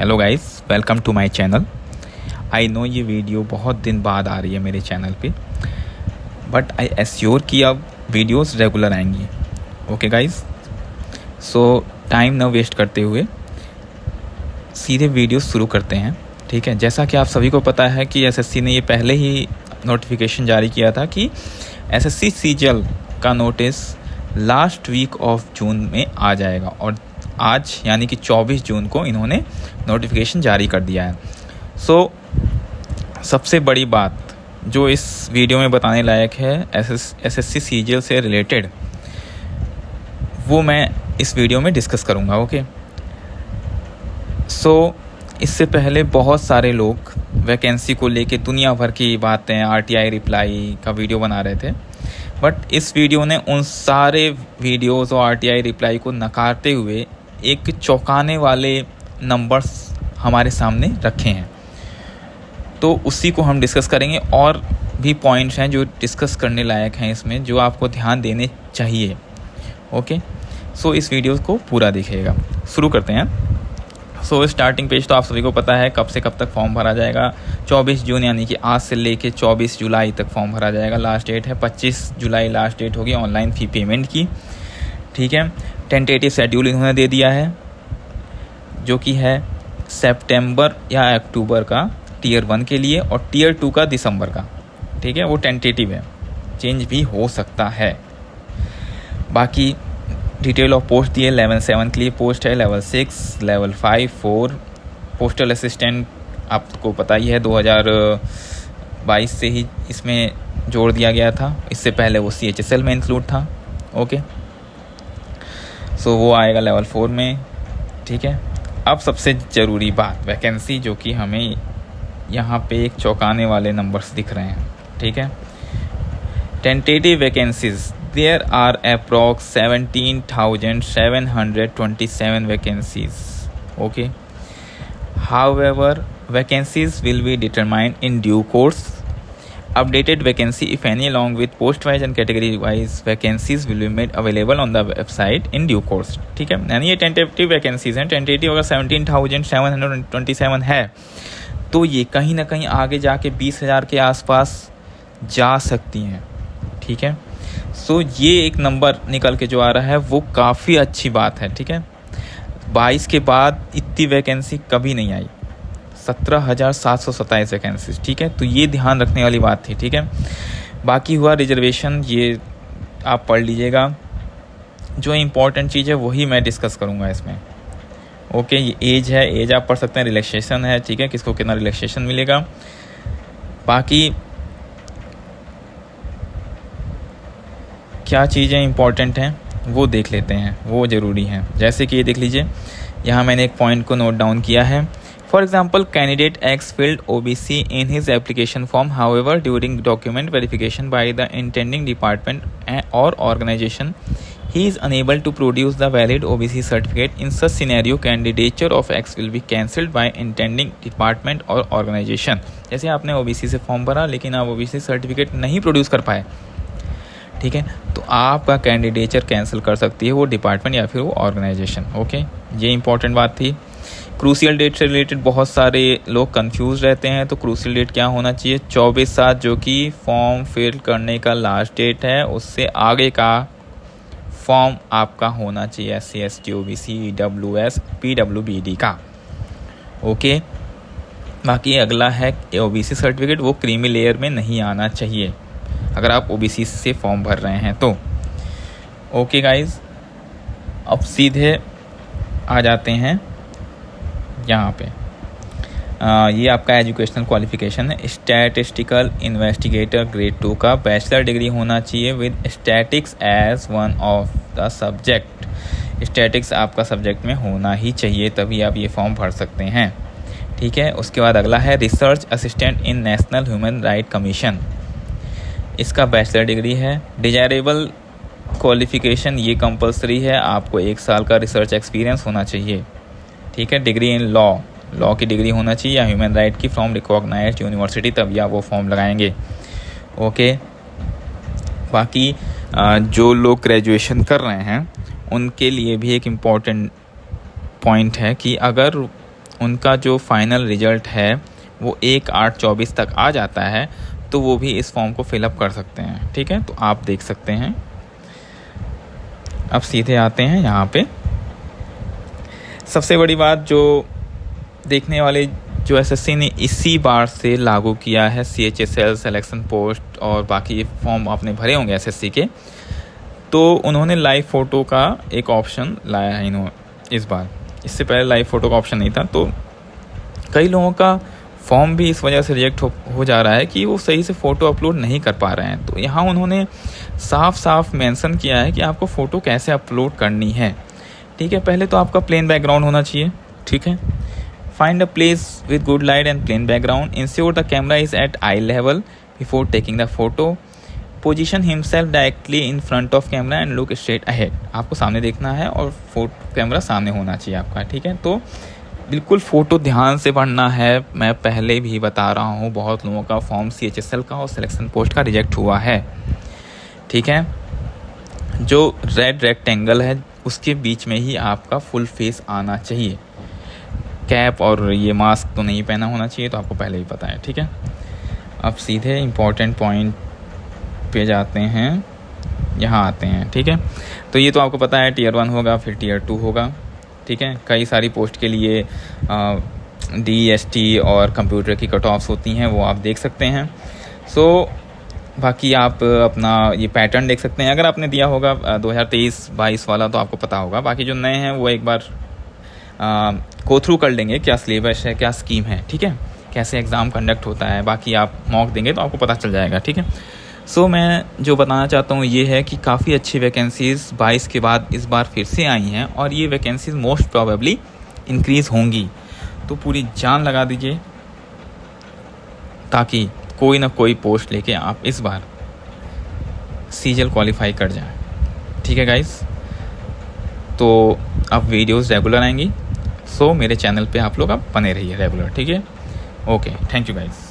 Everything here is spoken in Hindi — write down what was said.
Hello guys, welcome to my channel. I know ये वीडियो बहुत दिन बाद आ रही है मेरे चैनल पे, बट आई एश्योर कि अब वीडियोस रेगुलर आएंगी। ओके गाइस, सो टाइम न वेस्ट करते हुए सीधे वीडियो शुरू करते हैं। ठीक है, जैसा कि आप सभी को पता है कि एसएससी ने ये पहले ही नोटिफिकेशन जारी किया था कि एसएससी सीजीएल का notice last week of June में आ जाएगा, और आज यानी कि 24 जून को इन्होंने नोटिफिकेशन जारी कर दिया है। सबसे बड़ी बात जो इस वीडियो में बताने लायक है एसएससी सीजीएल से रिलेटेड, वो मैं इस वीडियो में डिस्कस करूँगा। ओके, इससे पहले बहुत सारे लोग वैकेंसी को लेके दुनिया भर की बातें, आरटीआई रिप्लाई का वीडियो बना रहे थे, बट इस वीडियो ने उन सारे वीडियोस और आरटीआई रिप्लाई को नकारते हुए एक चौंकाने वाले नंबर्स हमारे सामने रखे हैं। तो उसी को हम डिस्कस करेंगे, और भी पॉइंट्स हैं जो डिस्कस करने लायक हैं इसमें, जो आपको ध्यान देने चाहिए। ओके, इस वीडियो को पूरा देखिएगा। शुरू करते हैं। स्टार्टिंग पेज तो आप सभी को पता है कब से कब तक फॉर्म भरा जाएगा। 24 जून यानी कि आज से लेके 24 जुलाई तक फॉर्म भरा जाएगा। लास्ट डेट है 25 जुलाई, लास्ट डेट होगी ऑनलाइन फ़ी पेमेंट की। ठीक है, टेंटेटिव शेड्यूल इन्होंने दे दिया है, जो कि है सितंबर या अक्टूबर का टीयर 1 के लिए, और टीयर 2 का दिसंबर का। ठीक है, वो टेंटेटिव है, चेंज भी हो सकता है। बाकी डिटेल ऑफ पोस्ट दिए। लेवल 7 के लिए पोस्ट है, लेवल 6, लेवल 5, 4। पोस्टल असिस्टेंट आपको पता ही है 2022 से ही इसमें जोड़ दिया गया था। इससे पहले वो CHSL में इंक्लूड था। ओके, वो आएगा लेवल 4 में। ठीक है, अब सबसे ज़रूरी बात, वैकेंसी, जो कि हमें यहाँ पे एक चौंकाने वाले नंबर्स दिख रहे हैं। ठीक है, tentative vacancies there are approx 17,727 vacancies. Okay, however, vacancies will be determined in due course. Updated vacancy, if any, along with post wise and category wise vacancies will be made available on the website in due course. ठीक है, यानी ये टेंटेटिव वैकेंसीज हैं। टेंटेटिव अगर 17,727 है तो ये कहीं ना कहीं आगे जाके 20,000 के आसपास जा सकती हैं। ठीक है, ये एक नंबर निकल के जो आ रहा है वो काफ़ी अच्छी बात है। ठीक है, 22 के बाद इतनी वैकेंसी कभी नहीं आई, 17,727 वैकेंसी। ठीक है, तो ये ध्यान रखने वाली बात थी। ठीक है, बाकी हुआ रिजर्वेशन, ये आप पढ़ लीजिएगा। जो इम्पोर्टेंट चीज़ है वही मैं डिस्कस करूँगा इसमें। ओके, ये एज है, एज आप पढ़ सकते हैं। रिलैक्सेशन है, ठीक है, किसको कितना रिलैक्सेशन मिलेगा। बाकी क्या चीज़ें इंपॉर्टेंट हैं वो देख लेते हैं, वो ज़रूरी हैं। जैसे कि ये देख लीजिए, यहाँ मैंने एक पॉइंट को नोट डाउन किया है। For example, candidate x field OBC in his application form, however during document verification by the intending department और organisation he is unable to produce the valid OBC certificate. In such scenario, candidature of X will be cancelled by intending department or organization. जैसे आपने OBC से फॉर्म भरा लेकिन आप OBC सर्टिफिकेट नहीं प्रोड्यूस कर पाए, ठीक है, तो आपका कैंडिडेचर कैंसिल कर सकती है वो डिपार्टमेंट या फिर वो ऑर्गेनाइजेशन। ओके, ये इंपॉर्टेंट बात थी। क्रूशियल डेट से रिलेटेड बहुत सारे लोग कंफ्यूज रहते हैं, तो क्रूशियल डेट क्या होना चाहिए? 24/7, जो कि फॉर्म फिल करने का लास्ट डेट है, उससे आगे का फॉर्म आपका होना चाहिए SC ST OBC EWS PWBD का। ओके, बाकी अगला है OBC सर्टिफिकेट, वो क्रीमी लेयर में नहीं आना चाहिए अगर आप OBC से फॉर्म भर रहे हैं तो। ओके गाइज, अब सीधे आ जाते हैं यहाँ पे। ये आपका एजुकेशनल क्वालिफिकेशन है। स्टैटिस्टिकल इन्वेस्टिगेटर ग्रेड 2 का बैचलर डिग्री होना चाहिए with statistics as one of the subject. Statistics आपका सब्जेक्ट में होना ही चाहिए, तभी आप ये फॉर्म भर सकते हैं। ठीक है, उसके बाद अगला है research assistant in national human right commission. इसका बैचलर डिग्री है। डिजायरेबल क्वालिफिकेशन, ये कंपलसरी है, आपको 1 साल का रिसर्च एक्सपीरियंस होना चाहिए। ठीक है, डिग्री इन लॉ की डिग्री होना चाहिए या ह्यूमन राइट की फ्रॉम रिकॉग्नाइज्ड यूनिवर्सिटी, तभी आप वो फॉर्म लगाएंगे। ओके, बाकी जो लोग ग्रेजुएशन कर रहे हैं उनके लिए भी एक इम्पॉर्टेंट पॉइंट है कि अगर उनका जो फाइनल रिजल्ट है वो 1/8/24 तक आ जाता है तो वो भी इस फॉर्म को फिलअप कर सकते हैं। ठीक है, तो आप देख सकते हैं। अब सीधे आते हैं यहाँ पे। सबसे बड़ी बात जो देखने वाले, जो एसएससी ने इसी बार से लागू किया है CHSL सिलेक्शन पोस्ट और बाकी फॉर्म आपने भरे होंगे एसएससी के, तो उन्होंने लाइव फ़ोटो का एक ऑप्शन लाया है इन्होंने इस बार। इससे पहले लाइव फ़ोटो का ऑप्शन नहीं था, तो कई लोगों का फॉर्म भी इस वजह से रिजेक्ट हो जा रहा है कि वो सही से फ़ोटो अपलोड नहीं कर पा रहे हैं। तो यहाँ उन्होंने साफ साफ मेंशन किया है कि आपको फ़ोटो कैसे अपलोड करनी है। ठीक है, पहले तो आपका प्लेन बैकग्राउंड होना चाहिए। ठीक है, find a place with good light and plain background, ensure the camera is at eye level before taking the photo, position himself directly in front of camera and look straight ahead. आपको सामने देखना है और कैमरा सामने होना चाहिए आपका। ठीक है, तो बिल्कुल फ़ोटो ध्यान से पढ़ना है। मैं पहले भी बता रहा हूँ, बहुत लोगों का फॉर्म CHSL का और सिलेक्शन पोस्ट का रिजेक्ट हुआ है। ठीक है, जो रेड रेक्टेंगल है उसके बीच में ही आपका फुल फेस आना चाहिए। कैप और ये मास्क तो नहीं पहना होना चाहिए, तो आपको पहले ही पता है। ठीक है, अब सीधे इम्पॉर्टेंट पॉइंट पे जाते हैं, यहाँ आते हैं। ठीक है, तो ये तो आपको पता है Tier 1 होगा, फिर Tier 2 होगा। ठीक है, कई सारी पोस्ट के लिए DST और कंप्यूटर की कट ऑफ्स होती हैं, वो आप देख सकते हैं। बाकी आप अपना ये पैटर्न देख सकते हैं। अगर आपने दिया होगा 2023-22 वाला तो आपको पता होगा। बाकी जो नए हैं वो एक बार गो थ्रू कर लेंगे, क्या सिलेबस है, क्या स्कीम है। ठीक है, कैसे एग्ज़ाम कंडक्ट होता है, बाकी आप मॉक देंगे तो आपको पता चल जाएगा। ठीक है, मैं जो बताना चाहता हूँ ये है कि काफ़ी अच्छी वैकेंसीज़ 22 के बाद इस बार फिर से आई हैं और ये वैकेंसीज़ मोस्ट प्रोबेबली इंक्रीज़ होंगी। तो पूरी जान लगा दीजिए ताकि कोई ना कोई पोस्ट लेके आप इस बार CGL क्वालिफाई कर जाएं। ठीक है गाइस, तो अब वीडियोस रेगुलर आएंगी, मेरे चैनल पे आप लोग अब बने रहिए रेगुलर। ठीक है, ओके, थैंक यू गाइस।